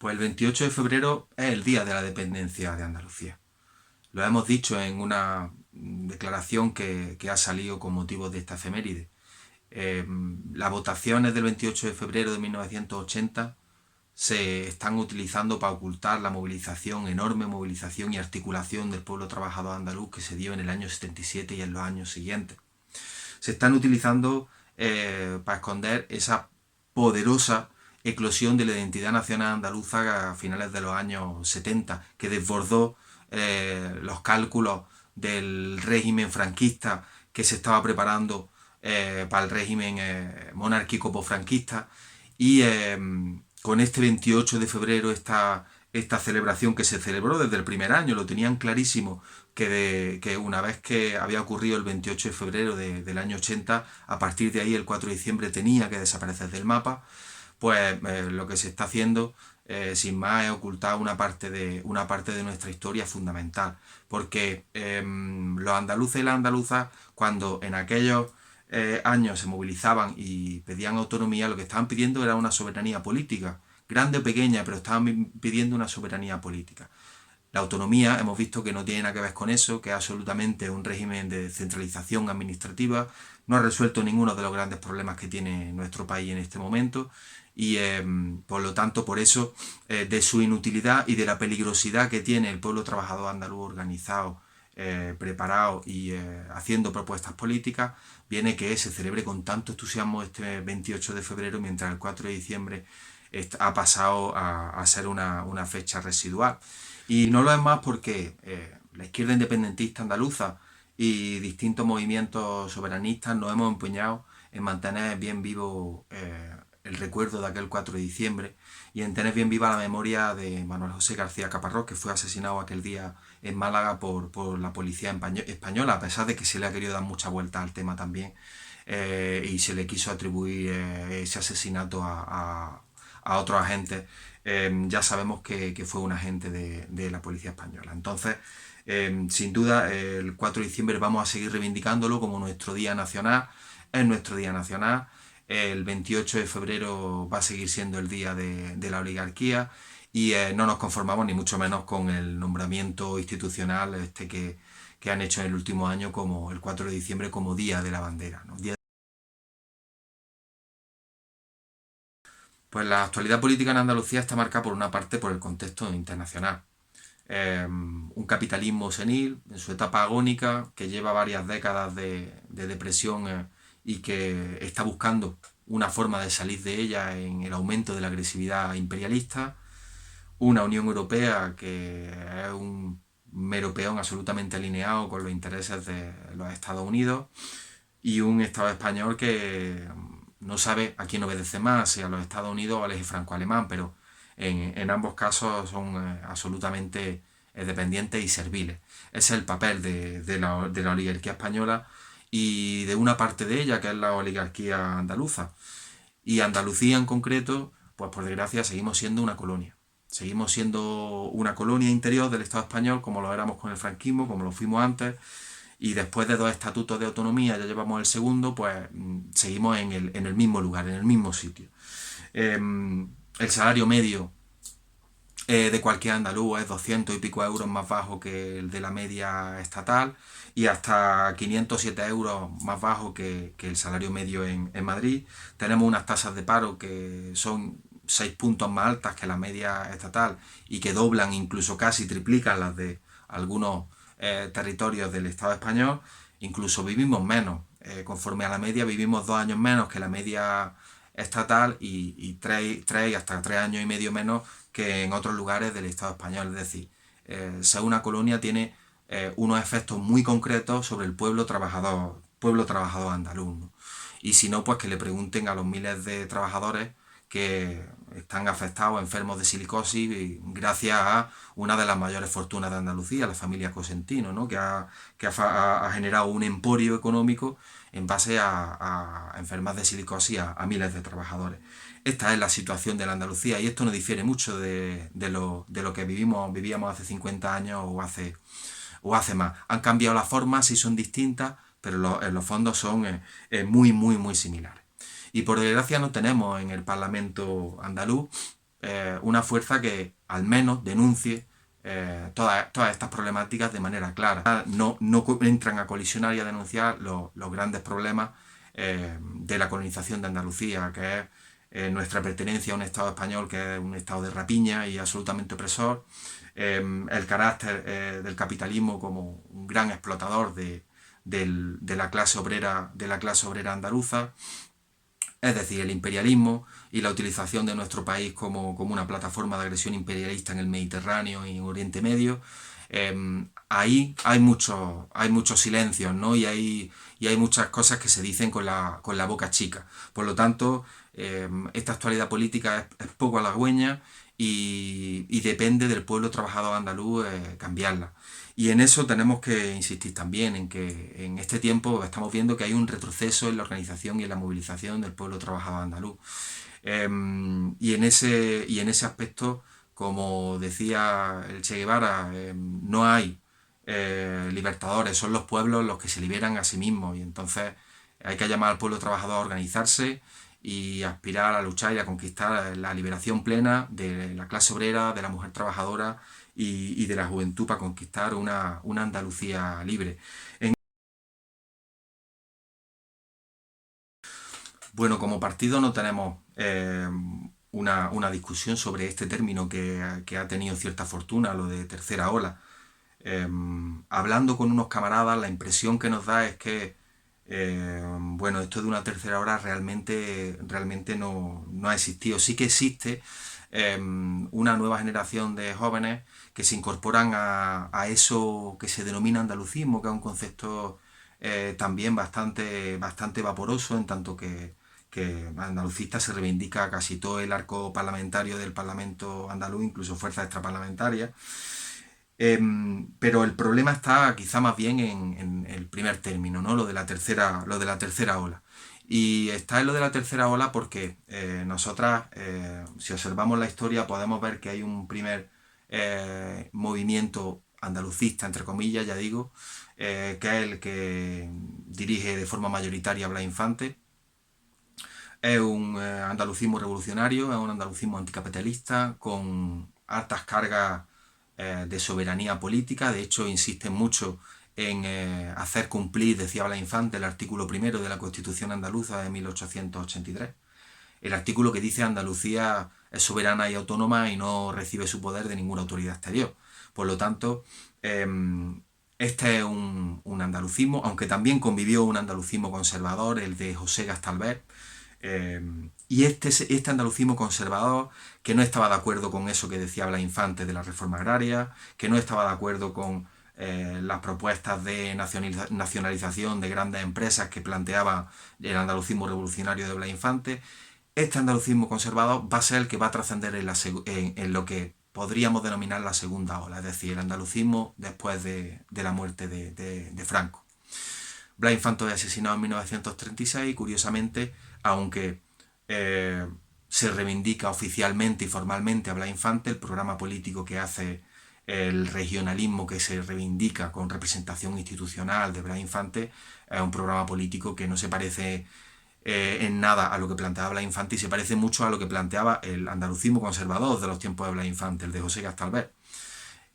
Pues el 28 de febrero es el día de la dependencia de Andalucía. Lo hemos dicho en una declaración que ha salido con motivo de esta efeméride. Las votaciones del 28 de febrero de 1980 se están utilizando para ocultar la movilización, enorme movilización y articulación del pueblo trabajador andaluz que se dio en el año 77 y en los años siguientes. Se están utilizando para esconder esa poderosa eclosión de la identidad nacional andaluza a finales de los años 70, que desbordó los cálculos del régimen franquista que se estaba preparando para el régimen monárquico posfranquista. Y con este 28 de febrero, esta celebración que se celebró desde el primer año, lo tenían clarísimo, que una vez que había ocurrido el 28 de febrero del año 80, a partir de ahí el 4 de diciembre tenía que desaparecer del mapa. Pues lo que se está haciendo, sin más, es ocultar una parte de nuestra historia fundamental. Porque los andaluces y las andaluzas, cuando en aquellos años se movilizaban y pedían autonomía, lo que estaban pidiendo era una soberanía política, grande o pequeña, pero estaban pidiendo una soberanía política. La autonomía hemos visto que no tiene nada que ver con eso, que es absolutamente un régimen de centralización administrativa, no ha resuelto ninguno de los grandes problemas que tiene nuestro país en este momento y por lo tanto por eso de su inutilidad y de la peligrosidad que tiene el pueblo trabajador andaluz organizado, preparado y haciendo propuestas políticas, viene que se celebre con tanto entusiasmo este 28 de febrero mientras el 4 de diciembre ha pasado a ser una fecha residual. Y no lo es más porque la izquierda independentista andaluza y distintos movimientos soberanistas nos hemos empeñado en mantener bien vivo el recuerdo de aquel 4 de diciembre y en tener bien viva la memoria de Manuel José García Caparrós, que fue asesinado aquel día en Málaga por la policía española, a pesar de que se le ha querido dar mucha vuelta al tema también y se le quiso atribuir ese asesinato a otros agentes. Ya sabemos que fue un agente de la policía española. Entonces, sin duda, el 4 de diciembre vamos a seguir reivindicándolo como nuestro día nacional. Es nuestro día nacional. El 28 de febrero va a seguir siendo el día de la oligarquía y no nos conformamos ni mucho menos con el nombramiento institucional que han hecho en el último año como el 4 de diciembre como Día de la Bandera, ¿no? Pues la actualidad política en Andalucía está marcada por una parte por el contexto internacional. Un capitalismo senil en su etapa agónica que lleva varias décadas de depresión y que está buscando una forma de salir de ella en el aumento de la agresividad imperialista. Una Unión Europea que es un mero peón absolutamente alineado con los intereses de los Estados Unidos y un Estado español que no sabe a quién obedece más, si a los Estados Unidos o al eje franco-alemán, pero en ambos casos son absolutamente dependientes y serviles. Ese es el papel de la oligarquía española y de una parte de ella, que es la oligarquía andaluza. Y Andalucía en concreto, pues por desgracia seguimos siendo una colonia. Seguimos siendo una colonia interior del Estado español, como lo éramos con el franquismo, como lo fuimos antes, y después de dos estatutos de autonomía, ya llevamos el segundo, pues seguimos en el mismo lugar, en el mismo sitio. El salario medio de cualquier andaluz es 200 y pico euros más bajo que el de la media estatal y hasta 507 euros más bajo que el salario medio en Madrid. Tenemos unas tasas de paro que son 6 puntos más altas que la media estatal y que doblan, incluso casi triplican las de algunos territorios del Estado español. Incluso vivimos menos. Conforme a la media vivimos 2 años menos que la media estatal y 3 y hasta 3 años y medio menos que en otros lugares del Estado español. Es decir, ser una colonia tiene unos efectos muy concretos sobre el pueblo trabajador andaluz, ¿no? Y si no, pues que le pregunten a los miles de trabajadores que están afectados, enfermos de silicosis, gracias a una de las mayores fortunas de Andalucía, la familia Cosentino, ¿no? que ha generado un emporio económico en base a enfermas de silicosis a miles de trabajadores. Esta es la situación de la Andalucía y esto no difiere mucho de lo que vivíamos hace 50 años o hace más. Han cambiado las formas, sí son distintas, pero en los fondos son muy, muy, muy similares. Y por desgracia no tenemos en el Parlamento andaluz una fuerza que al menos denuncie todas estas problemáticas de manera clara. No entran a colisionar y a denunciar los grandes problemas de la colonización de Andalucía, que es nuestra pertenencia a un Estado español que es un Estado de rapiña y absolutamente opresor, el carácter del capitalismo como un gran explotador de la clase obrera andaluza, es decir, el imperialismo y la utilización de nuestro país como una plataforma de agresión imperialista en el Mediterráneo y en Oriente Medio. Ahí hay muchos silencios, ¿no? Y hay muchas cosas que se dicen con la boca chica. Por lo tanto, esta actualidad política es poco halagüeña y depende del pueblo trabajador andaluz cambiarla. Y en eso tenemos que insistir también, en que en este tiempo estamos viendo que hay un retroceso en la organización y en la movilización del pueblo trabajador andaluz. Y en ese aspecto, como decía el Che Guevara, no hay libertadores, son los pueblos los que se liberan a sí mismos. Y entonces hay que llamar al pueblo trabajador a organizarse y aspirar a luchar y a conquistar la liberación plena de la clase obrera, de la mujer trabajadora y de la juventud para conquistar una Andalucía libre. Bueno, como partido no tenemos una discusión sobre este término que ha tenido cierta fortuna, lo de tercera ola. Hablando con unos camaradas, la impresión que nos da es que, bueno, esto de una tercera ola realmente no ha existido. Sí que existe una nueva generación de jóvenes que se incorporan a eso que se denomina andalucismo, que es un concepto también bastante vaporoso, en tanto que andalucista se reivindica casi todo el arco parlamentario del Parlamento andaluz, incluso fuerzas extraparlamentarias. Pero el problema está quizá más bien en el primer término, ¿no? Lo de la tercera ola. Y está en lo de la tercera ola porque nosotras, si observamos la historia, podemos ver que hay un primer movimiento andalucista, entre comillas, ya digo, que es el que dirige de forma mayoritaria Blas Infante. Es un andalucismo revolucionario, es un andalucismo anticapitalista, con altas cargas de soberanía política. De hecho, insiste mucho en hacer cumplir, decía Blas Infante, el artículo primero de la Constitución andaluza de 1883. El artículo que dice Andalucía es soberana y autónoma y no recibe su poder de ninguna autoridad exterior. Por lo tanto, este es un andalucismo, aunque también convivió un andalucismo conservador, el de José Gastalver. Y este andalucismo conservador, que no estaba de acuerdo con eso que decía Blas Infante de la reforma agraria, que no estaba de acuerdo con las propuestas de nacionalización de grandes empresas que planteaba el andalucismo revolucionario de Blas Infante, este andalucismo conservador va a ser el que va a trascender en lo que podríamos denominar la segunda ola, es decir, el andalucismo después de la muerte de Franco. Blas Infante fue asesinado en 1936 y curiosamente, aunque se reivindica oficialmente y formalmente a Blas Infante, el programa político que hace el regionalismo que se reivindica con representación institucional de Blas Infante es un programa político que no se parece en nada a lo que planteaba Blas Infante y se parece mucho a lo que planteaba el andalucismo conservador de los tiempos de Blas Infante, el de José Gastalver.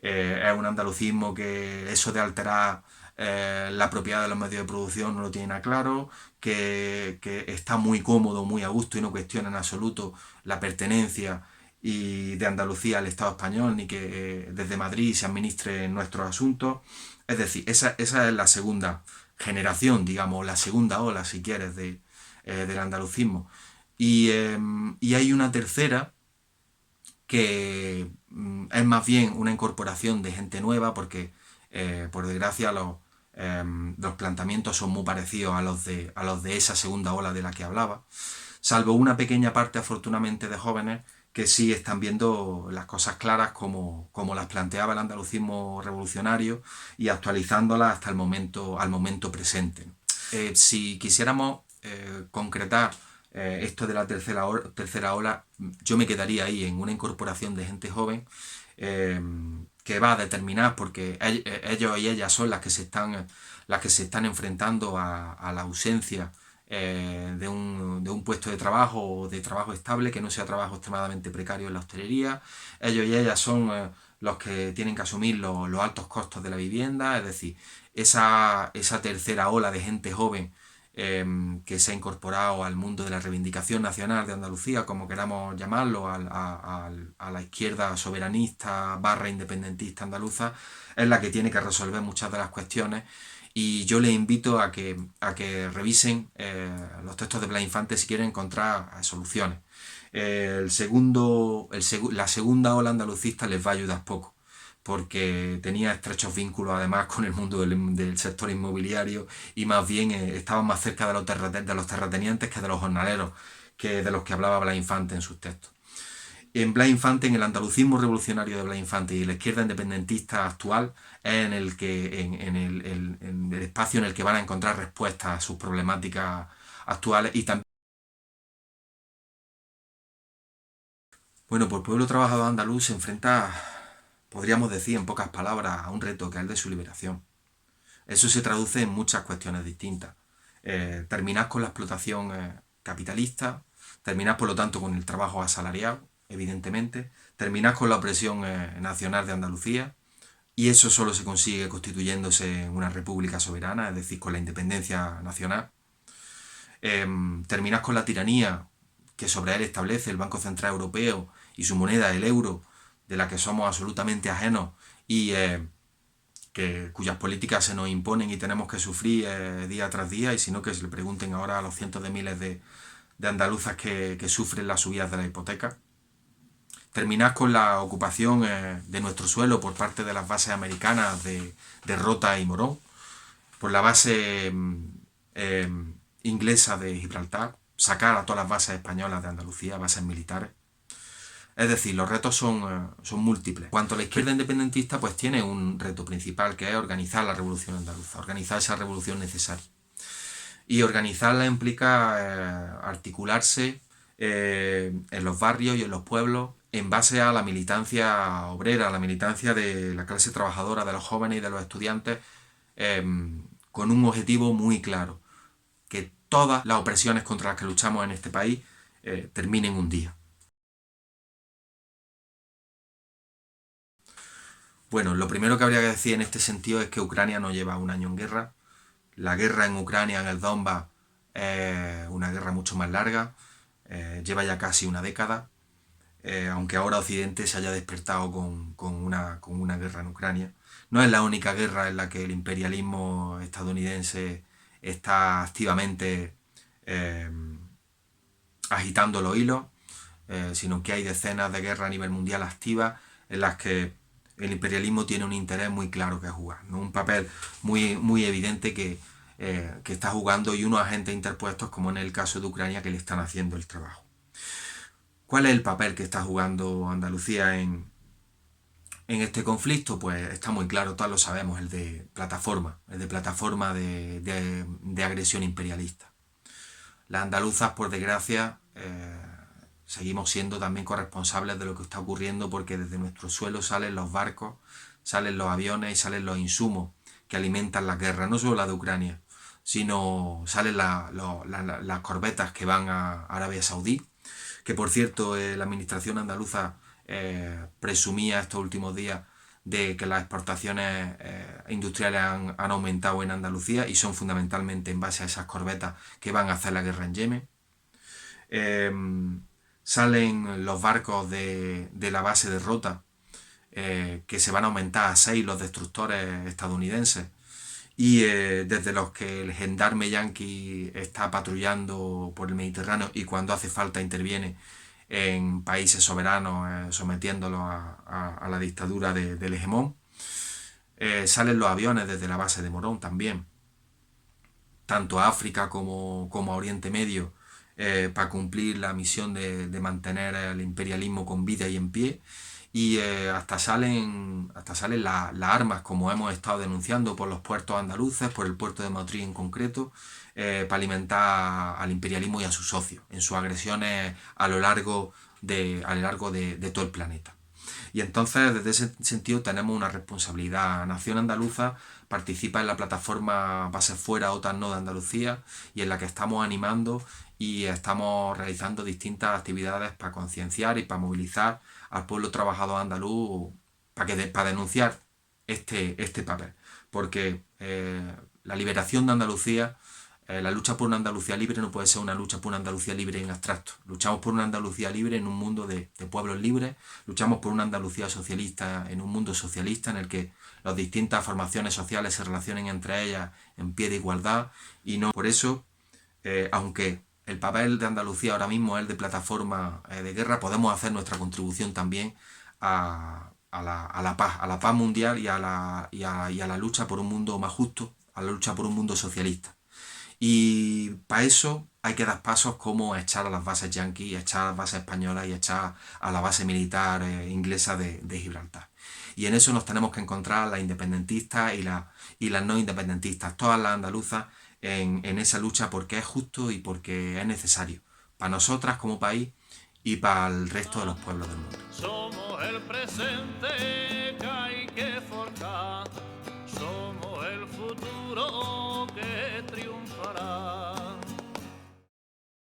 Es un andalucismo que eso de alterar la propiedad de los medios de producción no lo tiene nada claro, que está muy cómodo, muy a gusto y no cuestiona en absoluto la pertenencia y de Andalucía al Estado español, ni que desde Madrid se administren nuestros asuntos. Es decir, esa es la segunda generación, digamos, la segunda ola, si quieres, del andalucismo. Y hay una tercera que es más bien una incorporación de gente nueva, porque por desgracia los planteamientos son muy parecidos a los de esa segunda ola de la que hablaba, salvo una pequeña parte afortunadamente de jóvenes que sí están viendo las cosas claras como las planteaba el andalucismo revolucionario y actualizándolas hasta al momento presente. Si quisiéramos concretar esto de la tercera ola, yo me quedaría ahí en una incorporación de gente joven eh, que va a determinar, porque ellos y ellas son las que se están enfrentando a la ausencia de un puesto de trabajo o de trabajo estable, que no sea trabajo extremadamente precario en la hostelería. Ellos y ellas son los que tienen que asumir los altos costos de la vivienda, es decir, esa tercera ola de gente joven que se ha incorporado al mundo de la reivindicación nacional de Andalucía, como queramos llamarlo, a la izquierda soberanista barra independentista andaluza, es la que tiene que resolver muchas de las cuestiones. Y yo les invito a que revisen los textos de Blas Infante si quieren encontrar soluciones. La segunda ola andalucista les va a ayudar poco, porque tenía estrechos vínculos además con el mundo del sector inmobiliario y más bien estaban más cerca de los terratenientes que de los jornaleros, que de los que hablaba Blas Infante en sus textos. En Blas Infante, en el andalucismo revolucionario de Blas Infante y la izquierda independentista actual, es en el que en el espacio en el que van a encontrar respuestas a sus problemáticas actuales y también. Bueno, pues el pueblo trabajador andaluz se enfrenta, podríamos decir en pocas palabras, a un reto que es el de su liberación. Eso se traduce en muchas cuestiones distintas. Terminar con la explotación capitalista, terminar por lo tanto con el trabajo asalariado, evidentemente, terminar con la opresión nacional de Andalucía, y eso solo se consigue constituyéndose en una república soberana, es decir, con la independencia nacional. Terminar con la tiranía que sobre él establece el Banco Central Europeo y su moneda, el euro, de la que somos absolutamente ajenos y cuyas políticas se nos imponen y tenemos que sufrir día tras día, y si no, que se le pregunten ahora a los cientos de miles de andaluzas que sufren las subidas de la hipoteca. Terminar con la ocupación de nuestro suelo por parte de las bases americanas de Rota y Morón, por la base eh, inglesa de Gibraltar, sacar a todas las bases españolas de Andalucía, bases militares. Es decir, los retos son múltiples. Cuanto a la izquierda independentista, pues tiene un reto principal, que es organizar la revolución andaluza, organizar esa revolución necesaria. Y organizarla implica articularse en los barrios y en los pueblos en base a la militancia obrera, a la militancia de la clase trabajadora, de los jóvenes y de los estudiantes, eh, con un objetivo muy claro: que todas las opresiones contra las que luchamos en este país terminen un día. Bueno, lo primero que habría que decir en este sentido es que Ucrania no lleva un año en guerra. La guerra en Ucrania, en el Donbass, es una guerra mucho más larga, lleva ya casi una década, aunque ahora Occidente se haya despertado con una guerra en Ucrania. No es la única guerra en la que el imperialismo estadounidense está activamente eh, agitando los hilos, sino que hay decenas de guerras a nivel mundial activas en las que el imperialismo tiene un interés muy claro que jugar, ¿no? Un papel muy evidente que está jugando, y unos agentes interpuestos, como en el caso de Ucrania, que le están haciendo el trabajo. ¿Cuál es el papel que está jugando Andalucía en este conflicto? Pues está muy claro, todos lo sabemos: el de plataforma, de agresión imperialista. Las andaluzas, por desgracia, seguimos siendo también corresponsables de lo que está ocurriendo, porque desde nuestro suelo salen los barcos, salen los aviones y salen los insumos que alimentan la guerra, no solo la de Ucrania, sino salen las corbetas que van a Arabia Saudí, que por cierto la administración andaluza presumía estos últimos días de que las exportaciones industriales han aumentado en Andalucía, y son fundamentalmente en base a esas corbetas que van a hacer la guerra en Yemen. Salen los barcos de la base de Rota, que se van a aumentar a 6 los destructores estadounidenses, y desde los que el gendarme yanqui está patrullando por el Mediterráneo y cuando hace falta interviene en países soberanos, sometiéndolos a la dictadura del hegemón. Salen los aviones desde la base de Morón también, tanto a África como a Oriente Medio, para cumplir la misión de mantener el imperialismo con vida y en pie. Y hasta salen las armas, como hemos estado denunciando, por los puertos andaluces, por el puerto de Motril en concreto, para alimentar al imperialismo y a sus socios en sus agresiones a lo largo de todo el planeta. Y entonces, desde ese sentido, tenemos una responsabilidad. Nación Andaluza participa en la plataforma Base Fuera, OTAN No de Andalucía, y en la que estamos animando y estamos realizando distintas actividades para concienciar y para movilizar al pueblo trabajador andaluz para denunciar este papel. Porque la liberación de Andalucía, la lucha por una Andalucía libre no puede ser una lucha por una Andalucía libre en abstracto. Luchamos por una Andalucía libre en un mundo de pueblos libres, luchamos por una Andalucía socialista en un mundo socialista en el que las distintas formaciones sociales se relacionen entre ellas en pie de igualdad. Y no por eso, aunque el papel de Andalucía ahora mismo es el de plataforma de guerra, podemos hacer nuestra contribución también a la paz mundial y a la lucha por un mundo más justo, a la lucha por un mundo socialista. Y para eso hay que dar pasos como echar a las bases yanquis, echar a las bases españolas y echar a la base militar inglesa de Gibraltar. Y en eso nos tenemos que encontrar las independentistas y las no independentistas, todas las andaluzas, en esa lucha porque es justo y porque es necesario, para nosotras como país y para el resto de los pueblos del mundo. Somos el presente.